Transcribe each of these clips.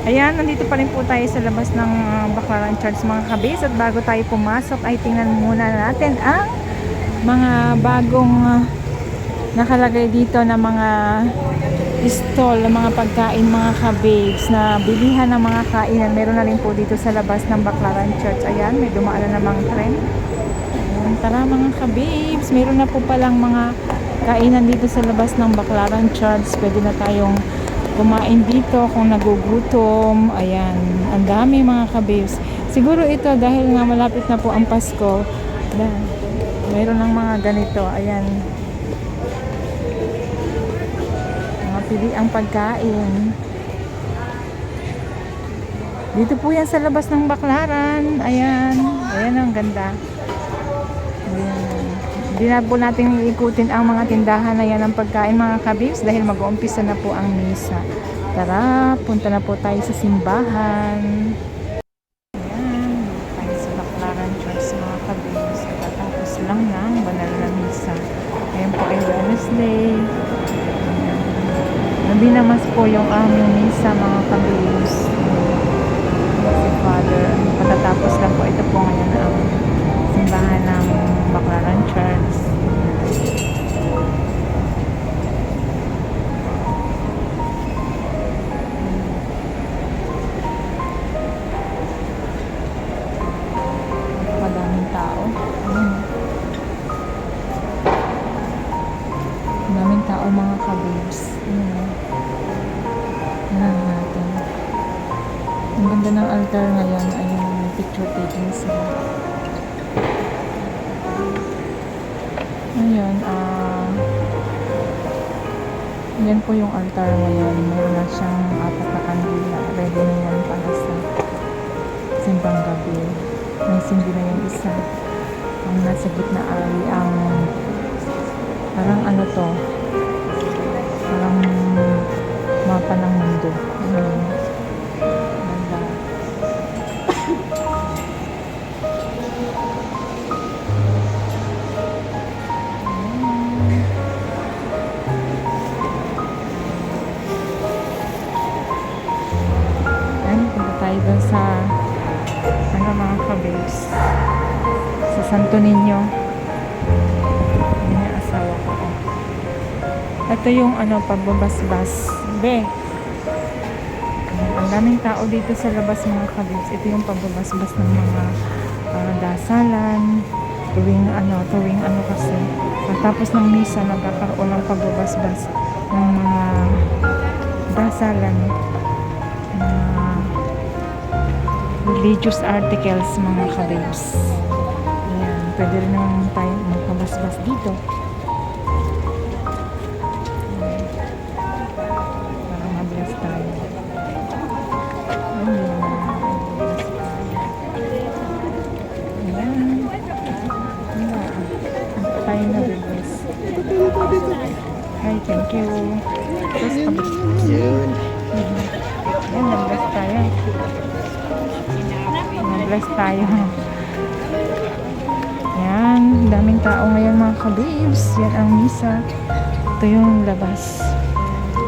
Ayan, nandito pa rin po tayo sa labas ng Baclaran Church mga kabis. At bago tayo pumasok ay tingnan muna natin ang mga bagong nakalagay dito na mga stall, na mga pagkain mga kabis, na bilihan ng mga kainan. Meron na rin po dito sa labas ng Baclaran Church. Ayan, may dumaan na namang tren. Ayan, tara mga kabibs, meron na po palang mga kainan dito sa labas ng Baclaran Church. Pwede na tayong kumain dito kung nagugutom. Ayan, ang dami mga kabibs. Siguro ito dahil nga malapit na po ang Pasko. Ayan, mayroon ng mga ganito. Ayan, mga pili ang pagkain. Dito po yan sa labas ng Baclaran. Ayan, ayan ang ganda. Ayan. Hindi na po natin iikutin ang mga tindahan na yan ng pagkain mga kabibs dahil mag-uumpisa na po ang misa. Tara, punta na po tayo sa simbahan. Ayan, tayo sa Baclaran Church mga kabibs. Tatapos lang ng banal na misa. Ayan po ay Wednesday. Nabinamas po yung aming misa mga kabibs. Si Father, patatapos lang po. Ito po ngayon ang simbahan ng Baclaran Church. Madaming tao. Madaming tao mga kabibs. Ayan natin. Ang ganda ng altar ngayon. Ayun, picture taking sila. Ngayon, yan po yung altar ngayon. Meron na siyang 4 na kandila. Ready na yan para sa simbang gabi. May sindi na yung isa. Ang nasa gitna ay ang parang ano to, parang mapa ng mundo. Ganda. Tayo dun sa ano mga kabibs, sa Santo Niño. Yan yung asawa ko. Ito yung ano, pagbabasbas. Be, ang daming tao dito sa labas mga kabibs. Ito yung pagbabasbas ng mga dasalan tuwing ano kasi pagtapos ng misa nagkakaroon ng pagbabasbas ng mga dasalan, religious articles mga kabibs. Ayan, pwede rin naman tayo magpabasbas dito. Para mabless tayo. Ayan. Tayo na bless. Hi, thank you. Tapos pabalik. Yun. Ayan, nag-bless tayo. Bless tayo. Yan, daming tao ngayon mga kabibs. Yan ang misa. Ito yung labas.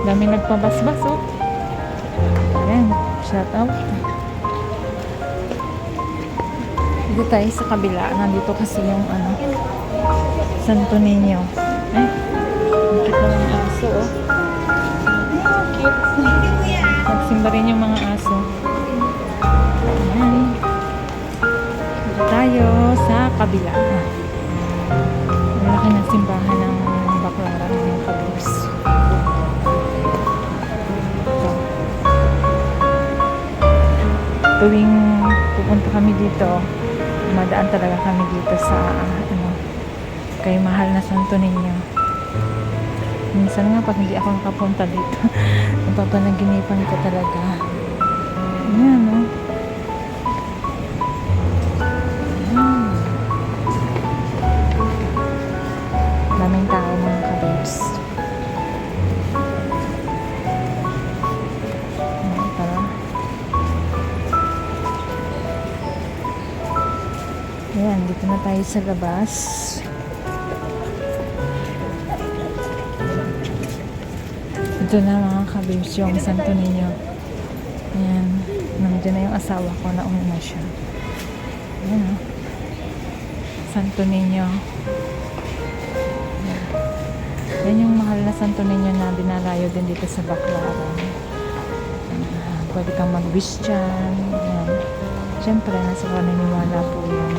Daming nagpabasbas oh. Yan, shout out. Dito tayo sa kabila. Nandito kasi yung Santo Niño. Ang cute naman ng aso oh. Cute. Nagsimba rin yung mga aso. Ayan. Tayo sa kabila. Malaki ng simbahan ng Baclaran ng kabibs. Tuwing pupunta kami dito, madaan talaga kami dito sa kay mahal na Santo Niño. Minsan nga pag hindi ako nakapunta dito, napapanaginipan ko talaga. Ayan no. Daming tao mga kabibs. Tara. Ayan, dito na tayo sa labas. Ito na mga kabibs yung Santo Niño. Ayan. Nandiyan na yung asawa ko. Nauna na siya. Ayan o. Santo Niño. Yan yung mahal na Santo Niño na dinalayo din dito sa Baclaran. Pwede kang mag-wish dyan. Ayan. Siyempre, nasa paniniwala po yan.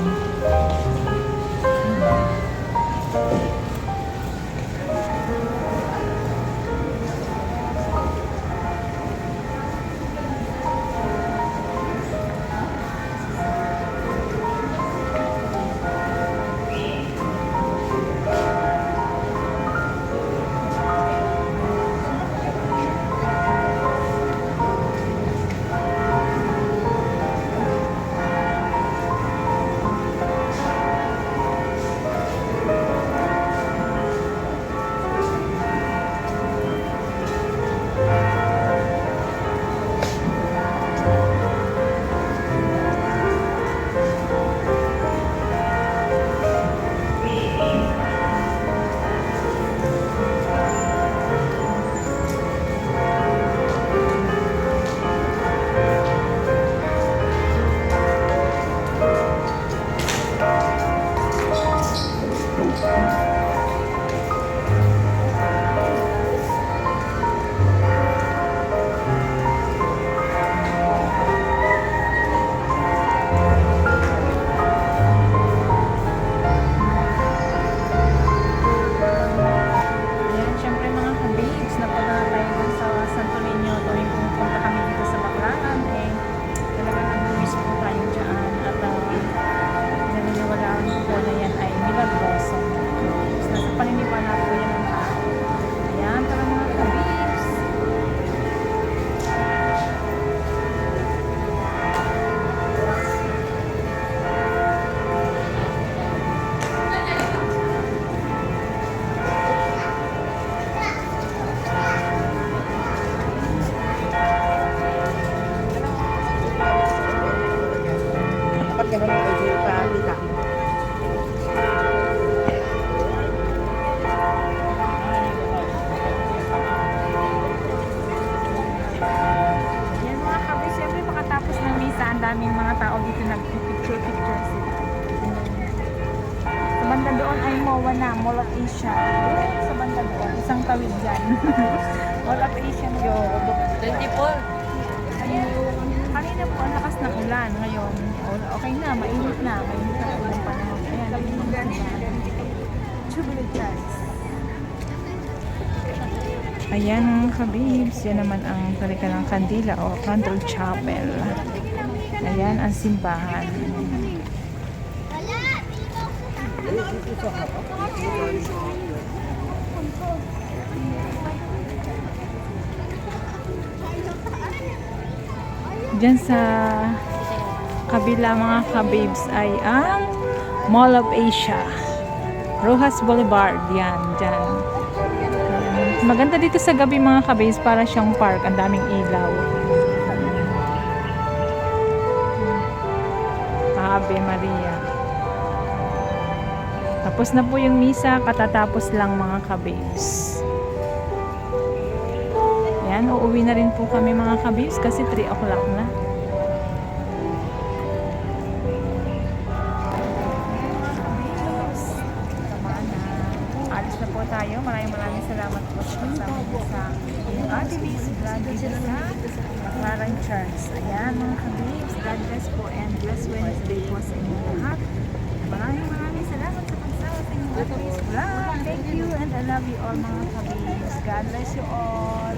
Ayan, syempre mga kabibs, napunta na tayo dun sa Santo Niño tuwing pumunta kami dito sa Baclaran. Talagang nag-wish po tayo dyan at naniniwalaan po na yan ay milagroso. Nasa paniniwala po yan ng tao. Ayan, tara mga kabibs. Dapat ganun ang kayo sa kita. Yan mga kabibs, syempre makatapos ng misa, ang daming mga tao dito nag-picture sila. Sa banda doon ay MOA na, Mall of Asia. Sa banda doon, isang tawid dyan. Mall of Asia na yun. 24. Ayan. Kanina po, ang lakas ng ulan. Ngayon, okay na, mainit na. Mainit na po yung panahon. Ayan, yung mga Jubilee Church. Ayan mga kabibs, yan naman ang Kalikalang Kandila o Candle Chapel. Ayan ang simbahan. Diyan sa kabila mga kabibs ay ang Mall of Asia. Rojas Boulevard, yan, dyan. Maganda dito sa gabi mga kabibs, para siyang park, ang daming ilaw. Ave Maria. Tapos na po yung misa, katatapos lang mga kabibs. Yan, uuwi na rin po kami mga kabibs kasi 3 o'clock na. Alis na po tayo. Maraming salamat po sa inyong activities. Vlog dito sa Baclaran Church. Ayan mga kabibs, God bless po and bless Wednesday po sa inyong lahat. Maraming salamat sa pagsama sa inyong activities vlog. Thank you and I love you all mga kabibs. God bless you all.